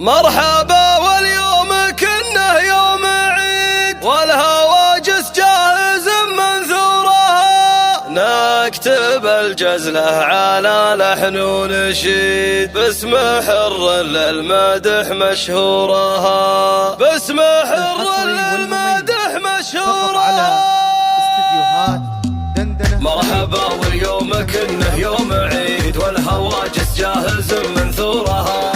مرحبا واليوم كنه يوم عيد، والهواجس جاهز منثورها، نكتب الجزلة على لحن ونشيد، باسم حر للمدح مشهورها، باسم حر للمدح مشهورها. مرحبا واليوم كنه يوم عيد، والهواجس جاهز منثورها،